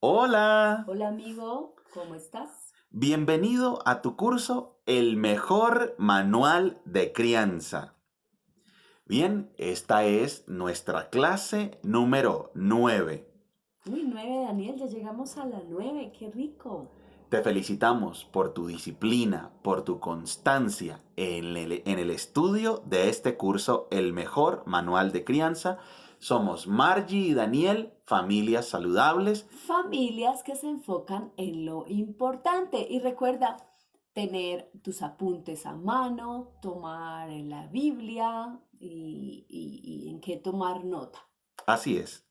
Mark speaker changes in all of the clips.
Speaker 1: Hola,
Speaker 2: Hola amigo, ¿cómo estás?
Speaker 1: bienvenido a tu curso El mejor manual de crianza. Bien, esta es nuestra clase número 9.
Speaker 2: Uy, 9, Daniel, ya llegamos a la 9, qué rico.
Speaker 1: Te felicitamos por tu disciplina, por tu constancia en el estudio de este curso El mejor manual de crianza. Somos Margie y Daniel, familias saludables.
Speaker 2: Familias que se enfocan en lo importante. Y recuerda tener tus apuntes a mano, tomar en la Biblia y en qué tomar nota.
Speaker 1: Así es.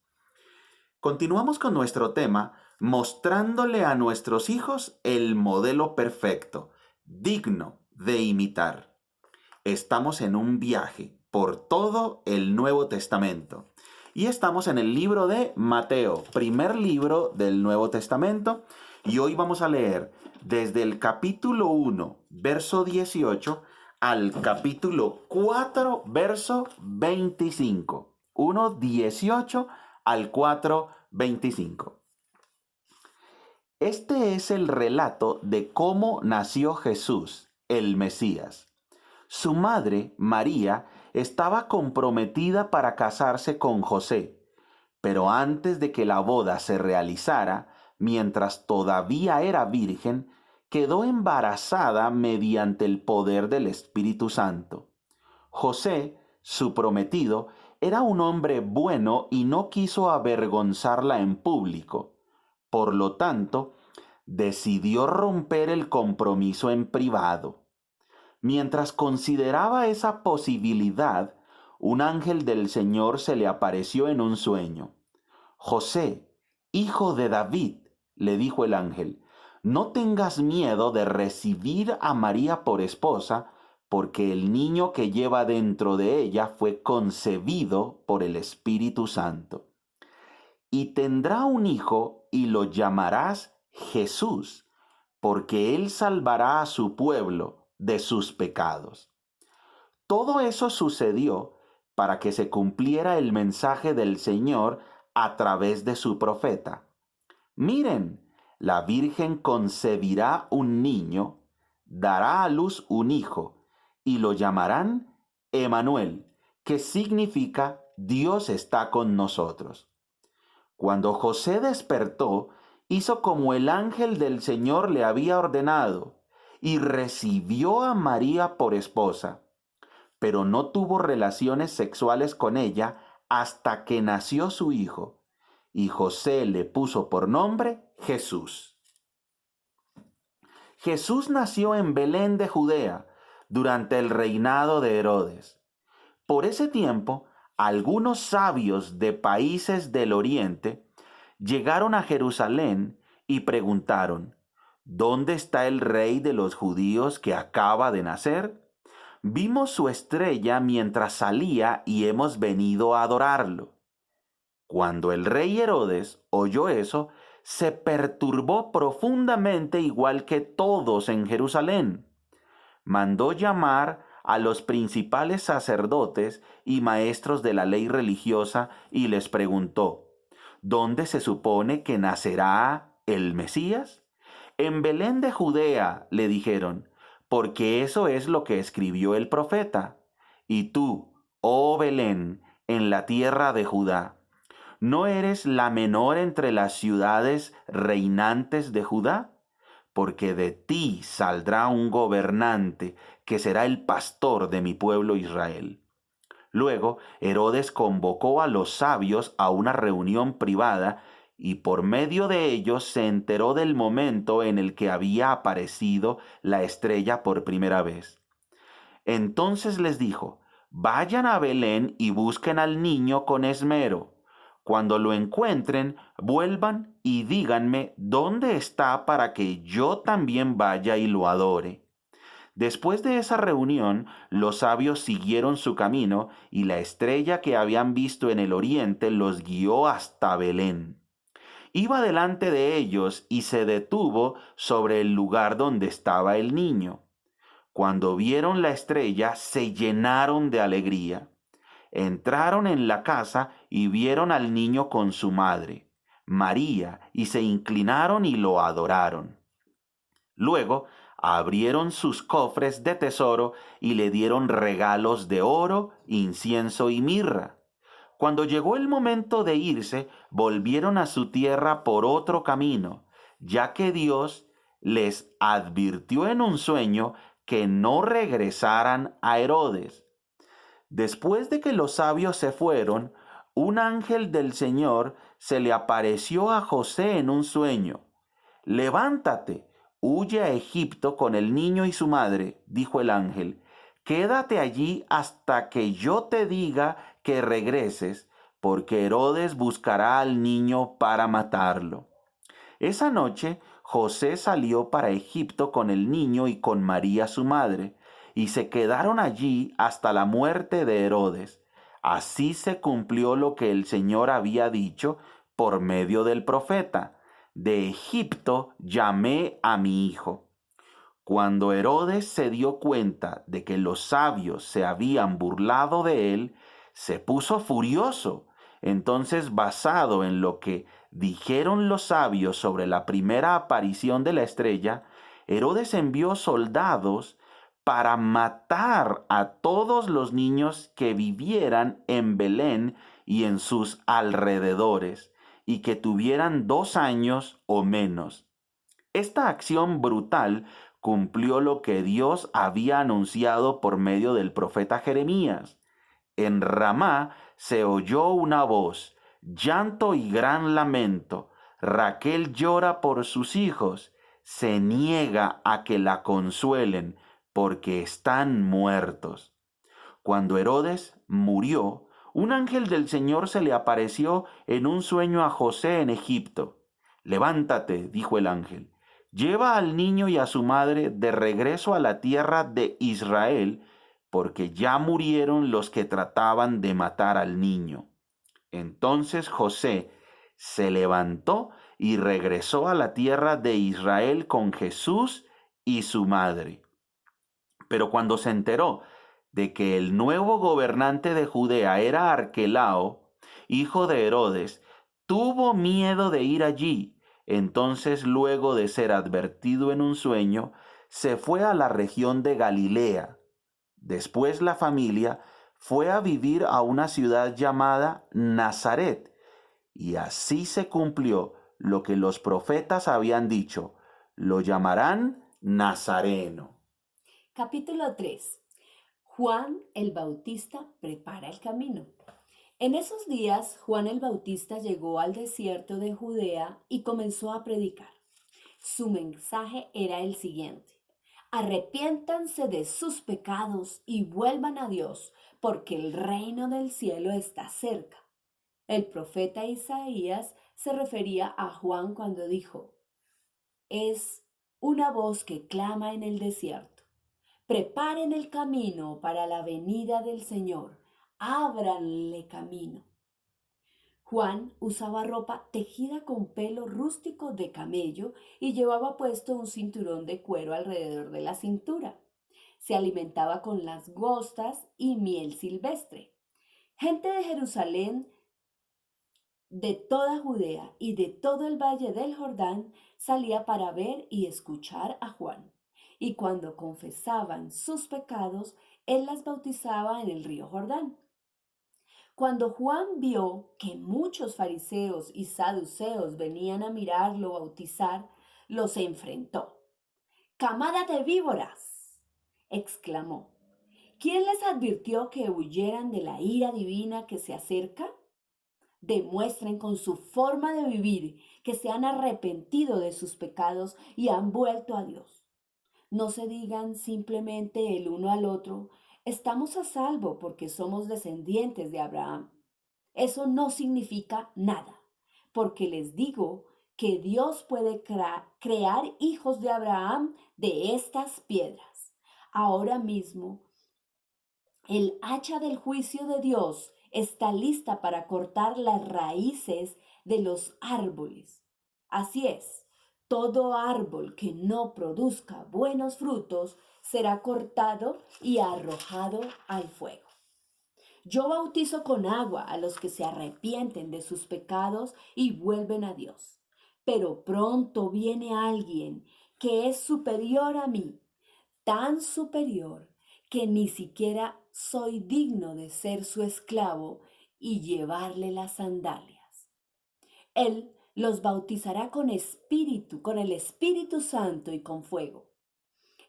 Speaker 1: Continuamos con nuestro tema mostrándole a nuestros hijos el modelo perfecto, digno de imitar. Estamos en un viaje por todo el Nuevo Testamento y estamos en el libro de Mateo, primer libro del Nuevo Testamento, y hoy vamos a leer desde el capítulo 1, verso 18, al capítulo 4, verso 25. 1:18 al 4:25. Este es el relato de cómo nació Jesús, el Mesías. Su madre, María, estaba comprometida para casarse con José, pero antes de que la boda se realizara, mientras todavía era virgen, quedó embarazada mediante el poder del Espíritu Santo. José, su prometido, era un hombre bueno y no quiso avergonzarla en público. Por lo tanto, decidió romper el compromiso en privado. Mientras consideraba esa posibilidad, un ángel del Señor se le apareció en un sueño. José, hijo de David, le dijo el ángel, no tengas miedo de recibir a María por esposa, porque el niño que lleva dentro de ella fue concebido por el Espíritu Santo. Y tendrá un hijo y lo llamarás Jesús, porque él salvará a su pueblo de sus pecados. Todo eso sucedió para que se cumpliera el mensaje del Señor a través de su profeta. Miren, la Virgen concebirá un niño, dará a luz un hijo, y lo llamarán Emanuel, que significa Dios está con nosotros. Cuando José despertó, hizo como el ángel del Señor le había ordenado, y recibió a María por esposa, pero no tuvo relaciones sexuales con ella hasta que nació su hijo, y José le puso por nombre Jesús. Jesús nació en Belén de Judea durante el reinado de Herodes. Por ese tiempo, algunos sabios de países del oriente llegaron a Jerusalén y preguntaron, ¿dónde está el rey de los judíos que acaba de nacer? Vimos su estrella mientras salía y hemos venido a adorarlo. Cuando el rey Herodes oyó eso, se perturbó profundamente igual que todos en Jerusalén. Mandó llamar a los principales sacerdotes y maestros de la ley religiosa y les preguntó, ¿dónde se supone que nacerá el Mesías? En Belén de Judea, le dijeron, porque eso es lo que escribió el profeta. Y tú, oh Belén, en la tierra de Judá, ¿no eres la menor entre las ciudades reinantes de Judá? Porque de ti saldrá un gobernante que será el pastor de mi pueblo Israel. Luego Herodes convocó a los sabios a una reunión privada y por medio de ellos se enteró del momento en el que había aparecido la estrella por primera vez. Entonces les dijo, vayan a Belén y busquen al niño con esmero. Cuando lo encuentren, vuelvan y díganme dónde está para que yo también vaya y lo adore. Después de esa reunión, los sabios siguieron su camino y la estrella que habían visto en el oriente los guió hasta Belén. Iba delante de ellos y se detuvo sobre el lugar donde estaba el niño. Cuando vieron la estrella, se llenaron de alegría. Entraron en la casa y vieron al niño con su madre. María, y se inclinaron y lo adoraron. Luego abrieron sus cofres de tesoro y le dieron regalos de oro, incienso y mirra. Cuando llegó el momento de irse, volvieron a su tierra por otro camino, ya que Dios les advirtió en un sueño que no regresaran a Herodes. Después de que los sabios se fueron, un ángel del Señor se le apareció a José en un sueño. Levántate, huye a Egipto con el niño y su madre, dijo el ángel. Quédate allí hasta que yo te diga que regreses, porque Herodes buscará al niño para matarlo. Esa noche José salió para Egipto con el niño y con María su madre, y se quedaron allí hasta la muerte de Herodes. Así se cumplió lo que el Señor había dicho por medio del profeta: de Egipto llamé a mi hijo. Cuando Herodes se dio cuenta de que los sabios se habían burlado de él, se puso furioso. Entonces, basado en lo que dijeron los sabios sobre la primera aparición de la estrella, Herodes envió soldados para matar a todos los niños que vivieran en Belén y en sus alrededores, y que tuvieran 2 años o menos. Esta acción brutal cumplió lo que Dios había anunciado por medio del profeta Jeremías. En Ramá se oyó una voz, llanto y gran lamento. Raquel llora por sus hijos, se niega a que la consuelen porque están muertos. Cuando Herodes murió, un ángel del Señor se le apareció en un sueño a José en Egipto. Levántate, dijo el ángel, lleva al niño y a su madre de regreso a la tierra de Israel, porque ya murieron los que trataban de matar al niño. Entonces José se levantó y regresó a la tierra de Israel con Jesús y su madre. Pero cuando se enteró de que el nuevo gobernante de Judea era Arquelao, hijo de Herodes, tuvo miedo de ir allí. Entonces, luego de ser advertido en un sueño, se fue a la región de Galilea. Después la familia fue a vivir a una ciudad llamada Nazaret, y así se cumplió lo que los profetas habían dicho: lo llamarán Nazareno.
Speaker 2: Capítulo 3. Juan el Bautista prepara el camino. En esos días, Juan el Bautista llegó al desierto de Judea y comenzó a predicar. Su mensaje era el siguiente: arrepiéntanse de sus pecados y vuelvan a Dios, porque el reino del cielo está cerca. El profeta Isaías se refería a Juan cuando dijo: es una voz que clama en el desierto. Preparen el camino para la venida del Señor. Ábranle camino. Juan usaba ropa tejida con pelo rústico de camello y llevaba puesto un cinturón de cuero alrededor de la cintura. Se alimentaba con langostas y miel silvestre. Gente de Jerusalén, de toda Judea y de todo el valle del Jordán salía para ver y escuchar a Juan. Y cuando confesaban sus pecados, él las bautizaba en el río Jordán. Cuando Juan vio que muchos fariseos y saduceos venían a mirarlo bautizar, los enfrentó. «¡Camada de víboras!», exclamó. «¿Quién les advirtió que huyeran de la ira divina que se acerca? Demuestren con su forma de vivir que se han arrepentido de sus pecados y han vuelto a Dios. No se digan simplemente el uno al otro: estamos a salvo porque somos descendientes de Abraham. Eso no significa nada, porque les digo que Dios puede crear hijos de Abraham de estas piedras. Ahora mismo, el hacha del juicio de Dios está lista para cortar las raíces de los árboles. Así es, todo árbol que no produzca buenos frutos será cortado y arrojado al fuego. Yo bautizo con agua a los que se arrepienten de sus pecados y vuelven a Dios. Pero pronto viene alguien que es superior a mí, tan superior que ni siquiera soy digno de ser su esclavo y llevarle las sandalias. Él los bautizará con el Espíritu Santo y con fuego.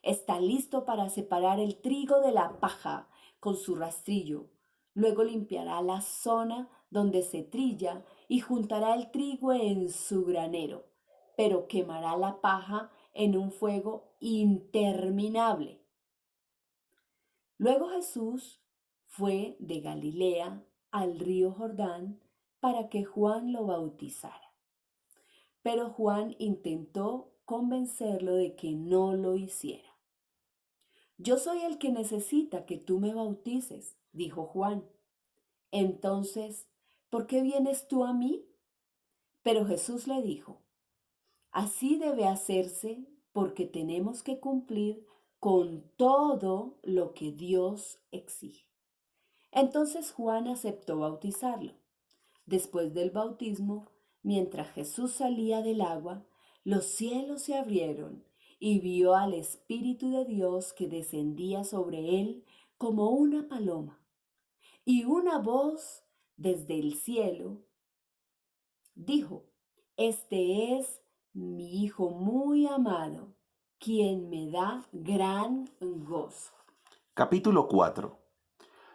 Speaker 2: Está listo para separar el trigo de la paja con su rastrillo. Luego limpiará la zona donde se trilla y juntará el trigo en su granero, pero quemará la paja en un fuego interminable. Luego Jesús fue de Galilea al río Jordán para que Juan lo bautizara. Pero Juan intentó convencerlo de que no lo hiciera. Yo soy el que necesita que tú me bautices, dijo Juan. Entonces, ¿por qué vienes tú a mí? Pero Jesús le dijo, así debe hacerse porque tenemos que cumplir con todo lo que Dios exige. Entonces Juan aceptó bautizarlo. Después del bautismo, mientras Jesús salía del agua, los cielos se abrieron y vio al Espíritu de Dios que descendía sobre él como una paloma. Y una voz desde el cielo dijo, este es mi Hijo muy amado, quien me da gran gozo.
Speaker 1: Capítulo 4.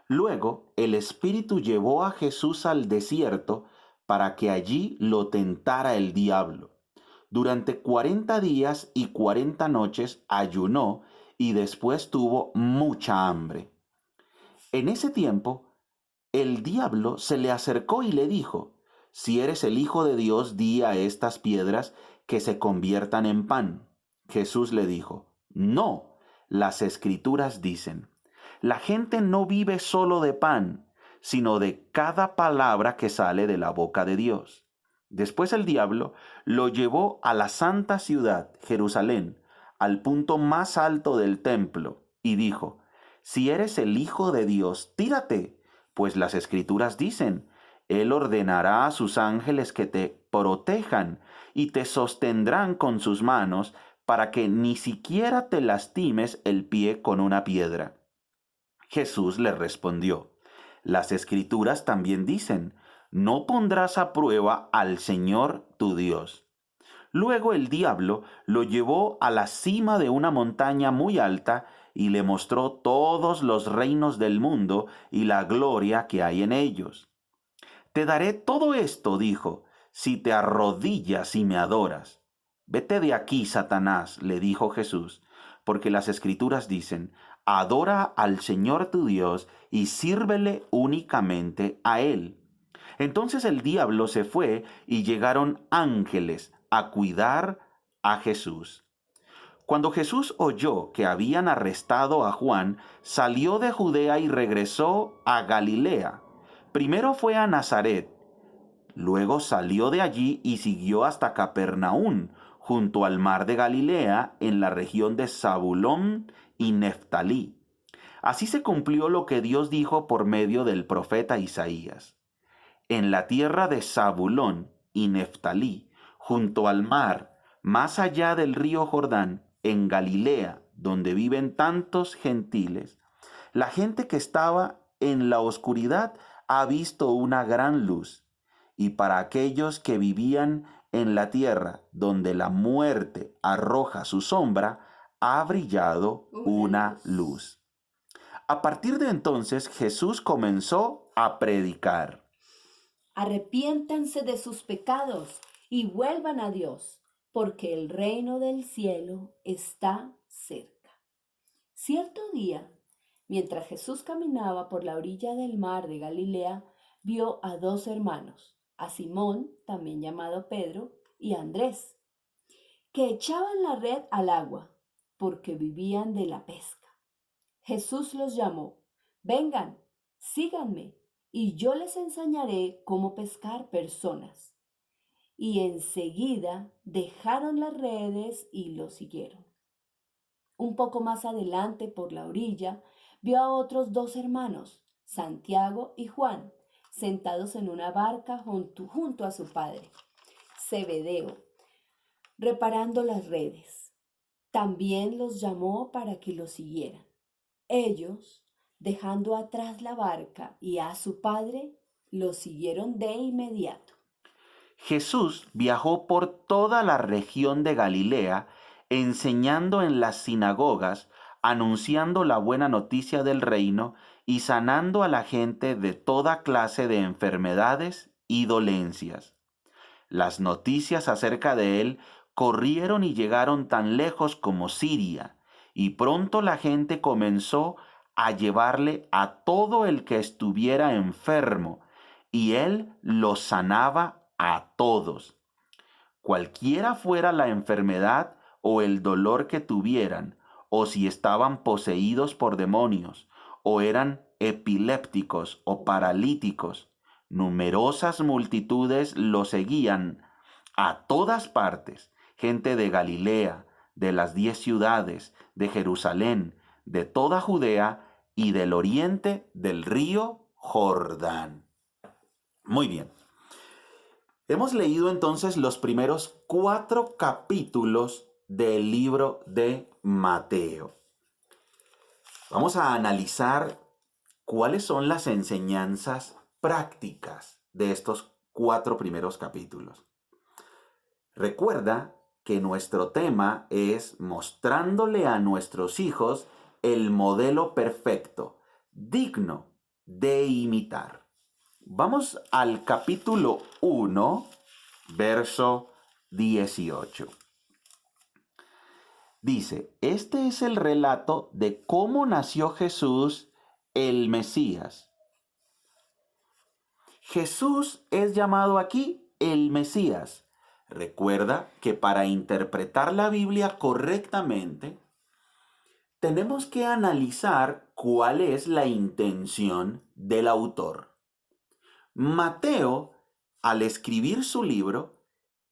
Speaker 1: Luego el Espíritu llevó a Jesús al desierto para que allí lo tentara el diablo. Durante 40 días y 40 noches ayunó y después tuvo mucha hambre. En ese tiempo, el diablo se le acercó y le dijo, si eres el Hijo de Dios, di a estas piedras que se conviertan en pan. Jesús le dijo, no, las Escrituras dicen, la gente no vive solo de pan, sino de cada palabra que sale de la boca de Dios. Después el diablo lo llevó a la santa ciudad, Jerusalén, al punto más alto del templo, y dijo, si eres el Hijo de Dios, tírate, pues las Escrituras dicen, Él ordenará a sus ángeles que te protejan y te sostendrán con sus manos para que ni siquiera te lastimes el pie con una piedra. Jesús le respondió, las Escrituras también dicen, no pondrás a prueba al Señor tu Dios. Luego el diablo lo llevó a la cima de una montaña muy alta y le mostró todos los reinos del mundo y la gloria que hay en ellos. Te daré todo esto, dijo, si te arrodillas y me adoras. Vete de aquí, Satanás, le dijo Jesús, porque las Escrituras dicen, adora al Señor tu Dios y sírvele únicamente a Él. Entonces el diablo se fue y llegaron ángeles a cuidar a Jesús. Cuando Jesús oyó que habían arrestado a Juan, salió de Judea y regresó a Galilea. Primero fue a Nazaret, luego salió de allí y siguió hasta Capernaum, junto al mar de Galilea, en la región de Zabulón y Neftalí. Así se cumplió lo que Dios dijo por medio del profeta Isaías. En la tierra de Zabulón y Neftalí, junto al mar, más allá del río Jordán, en Galilea, donde viven tantos gentiles, la gente que estaba en la oscuridad ha visto una gran luz, y para aquellos que vivían en la tierra, donde la muerte arroja su sombra, ha brillado una luz. A partir de entonces Jesús comenzó a predicar.
Speaker 2: Arrepiéntanse de sus pecados y vuelvan a Dios, porque el reino del cielo está cerca. Cierto día, mientras Jesús caminaba por la orilla del mar de Galilea, vio a dos hermanos, a Simón, también llamado Pedro, y a Andrés, que echaban la red al agua, porque vivían de la pesca. Jesús los llamó, vengan, síganme, y yo les enseñaré cómo pescar personas. Y enseguida dejaron las redes y lo siguieron. Un poco más adelante, por la orilla, vio a otros dos hermanos, Santiago y Juan, sentados en una barca junto a su padre, Zebedeo, reparando las redes. También los llamó para que lo siguieran. Ellos, dejando atrás la barca y a su padre, lo siguieron de inmediato.
Speaker 1: Jesús viajó por toda la región de Galilea, enseñando en las sinagogas, anunciando la buena noticia del reino y sanando a la gente de toda clase de enfermedades y dolencias. Las noticias acerca de él corrieron y llegaron tan lejos como Siria, y pronto la gente comenzó a llevarle a todo el que estuviera enfermo, y él los sanaba a todos. Cualquiera fuera la enfermedad o el dolor que tuvieran, o si estaban poseídos por demonios, o eran epilépticos o paralíticos, numerosas multitudes lo seguían a todas partes, gente de Galilea, de las 10 ciudades, de Jerusalén, de toda Judea y del oriente del río Jordán. Muy bien. Hemos leído entonces los primeros 4 capítulos del libro de Mateo. Vamos a analizar cuáles son las enseñanzas prácticas de estos 4 primeros capítulos. Recuerda que nuestro tema es mostrándole a nuestros hijos el modelo perfecto, digno de imitar. Vamos al capítulo 1, verso 18. Dice, este es el relato de cómo nació Jesús, el Mesías. Jesús es llamado aquí el Mesías. Recuerda que para interpretar la Biblia correctamente, tenemos que analizar cuál es la intención del autor. Mateo, al escribir su libro,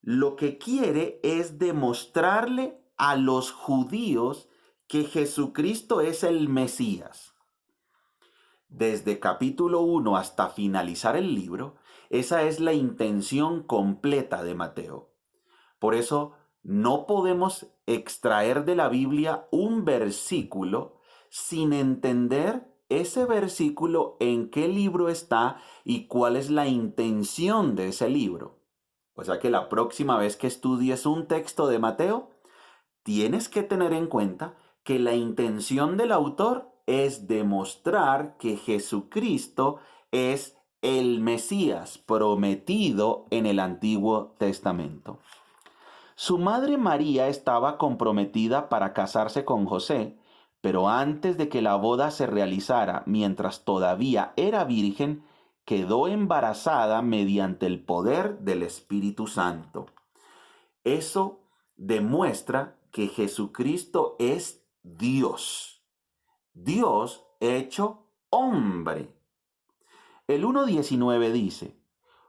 Speaker 1: lo que quiere es demostrarle a los judíos que Jesucristo es el Mesías. Desde capítulo 1 hasta finalizar el libro, esa es la intención completa de Mateo. Por eso no podemos extraer de la Biblia un versículo sin entender ese versículo en qué libro está y cuál es la intención de ese libro. O sea que la próxima vez que estudies un texto de Mateo, tienes que tener en cuenta que la intención del autor es demostrar que Jesucristo es el Mesías prometido en el Antiguo Testamento. Su madre María estaba comprometida para casarse con José, pero antes de que la boda se realizara, mientras todavía era virgen, quedó embarazada mediante el poder del Espíritu Santo. Eso demuestra que Jesucristo es Dios, Dios hecho hombre. El 1:19 dice,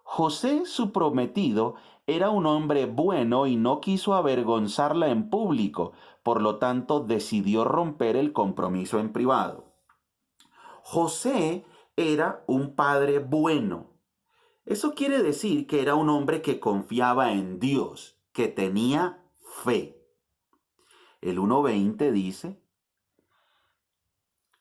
Speaker 1: José, su prometido, era un hombre bueno y no quiso avergonzarla en público, por lo tanto decidió romper el compromiso en privado. José era un padre bueno. Eso quiere decir que era un hombre que confiaba en Dios, que tenía fe. El 1:20 dice,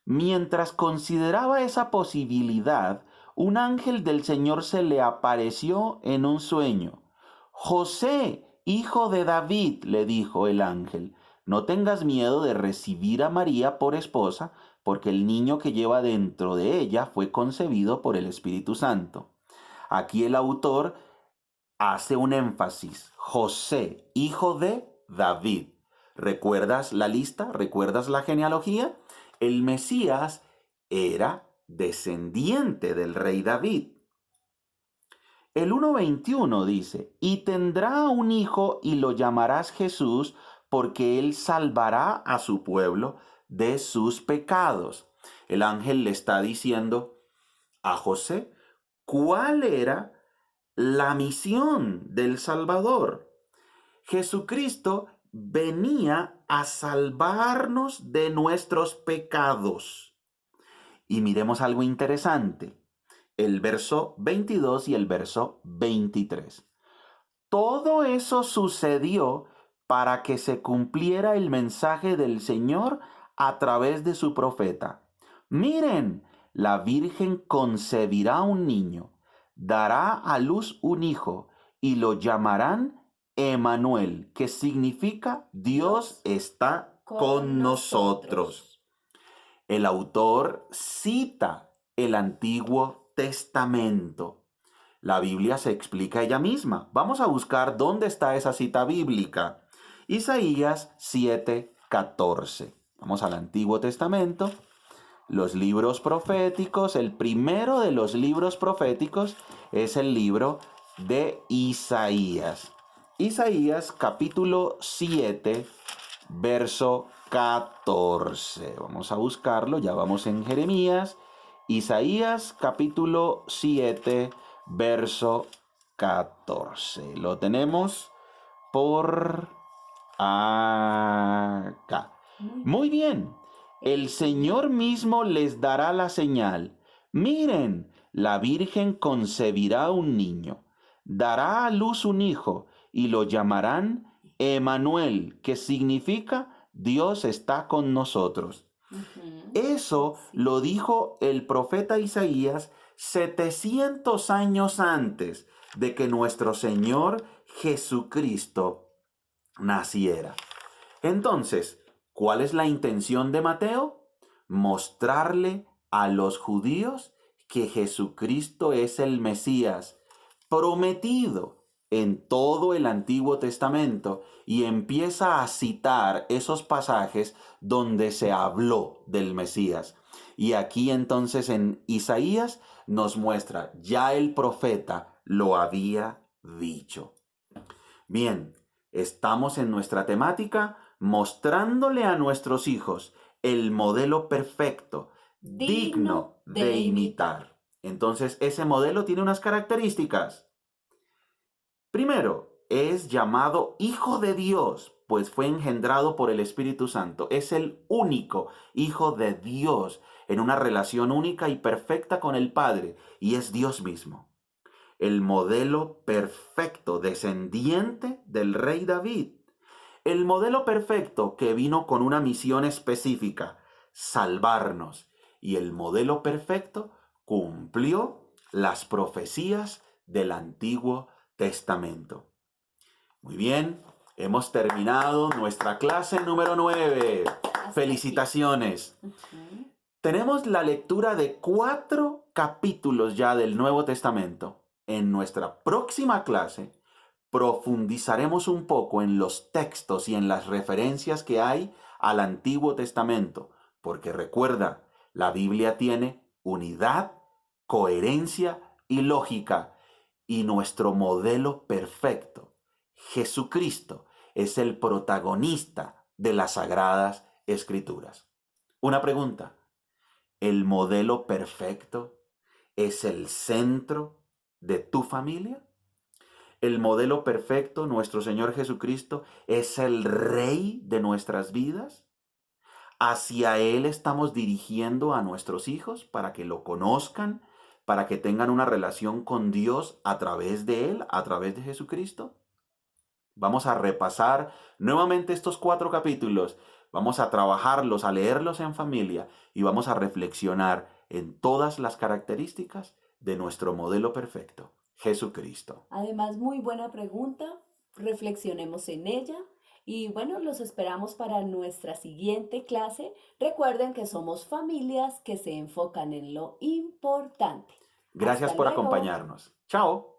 Speaker 1: mientras consideraba esa posibilidad, un ángel del Señor se le apareció en un sueño. José, hijo de David, le dijo el ángel, no tengas miedo de recibir a María por esposa, porque el niño que lleva dentro de ella fue concebido por el Espíritu Santo. Aquí el autor hace un énfasis. José, hijo de David. ¿Recuerdas la lista? ¿Recuerdas la genealogía? El Mesías era descendiente del rey David. El 1:21 dice, y tendrá un hijo y lo llamarás Jesús, porque él salvará a su pueblo de sus pecados. El ángel le está diciendo a José cuál era la misión del Salvador. Jesucristo venía a salvarnos de nuestros pecados. Y miremos algo interesante, el verso 22 y el verso 23. Todo eso sucedió para que se cumpliera el mensaje del Señor a través de su profeta. Miren, la Virgen concebirá un niño, dará a luz un hijo y lo llamarán Emanuel, que significa Dios
Speaker 2: Dios
Speaker 1: está
Speaker 2: con
Speaker 1: con nosotros.
Speaker 2: nosotros.
Speaker 1: El autor cita el Antiguo Testamento. La Biblia se explica ella misma. Vamos a buscar dónde está esa cita bíblica. Isaías 7:14. Vamos al Antiguo Testamento. Los libros proféticos. El primero de los libros proféticos es el libro de Isaías. Isaías capítulo 7, verso 14. Vamos a buscarlo. Ya vamos en Jeremías. Isaías capítulo 7, verso 14. Lo tenemos por acá. Muy bien. El Señor mismo les dará la señal. Miren, la Virgen concebirá un niño, dará a luz un hijo y lo llamarán Emanuel, que significa Dios está con nosotros.
Speaker 2: Ujú.
Speaker 1: Eso
Speaker 2: Sí.
Speaker 1: lo dijo el profeta Isaías 700 años antes de que nuestro Señor Jesucristo naciera. Entonces, ¿cuál es la intención de Mateo? Mostrarle a los judíos que Jesucristo es el Mesías prometido en todo el Antiguo Testamento y empieza a citar esos pasajes donde se habló del Mesías. Y aquí entonces en Isaías nos muestra, ya el profeta lo había dicho. Bien, estamos en nuestra temática mostrándole a nuestros hijos el modelo perfecto, digno de imitar. Entonces, ese modelo tiene unas características. Primero, es llamado Hijo de Dios, pues fue engendrado por el Espíritu Santo. Es el único Hijo de Dios en una relación única y perfecta con el Padre, y es Dios mismo. El modelo perfecto, descendiente del rey David. El modelo perfecto que vino con una misión específica, salvarnos. Y el modelo perfecto cumplió las profecías del Antiguo Testamento. Muy bien, hemos terminado nuestra clase número 9. Felicitaciones.
Speaker 2: Ujú.
Speaker 1: Tenemos la lectura de 4 capítulos ya del Nuevo Testamento. En nuestra próxima clase profundizaremos un poco en los textos y en las referencias que hay al Antiguo Testamento, porque recuerda, la Biblia tiene unidad, coherencia y lógica, y nuestro modelo perfecto, Jesucristo, es el protagonista de las Sagradas Escrituras. Una pregunta, ¿el modelo perfecto es el centro de tu familia? El modelo perfecto, nuestro Señor Jesucristo, es el Rey de nuestras vidas. Hacia Él estamos dirigiendo a nuestros hijos para que lo conozcan, para que tengan una relación con Dios a través de Él, a través de Jesucristo. Vamos a repasar nuevamente estos 4 capítulos. Vamos a trabajarlos, a leerlos en familia y vamos a reflexionar en todas las características de nuestro modelo perfecto, Jesucristo.
Speaker 2: Además, muy buena pregunta. Reflexionemos en ella. Y bueno, los esperamos para nuestra siguiente clase. Recuerden que somos familias que se enfocan en lo importante.
Speaker 1: Gracias
Speaker 2: Hasta
Speaker 1: por
Speaker 2: luego.
Speaker 1: acompañarnos. Chao.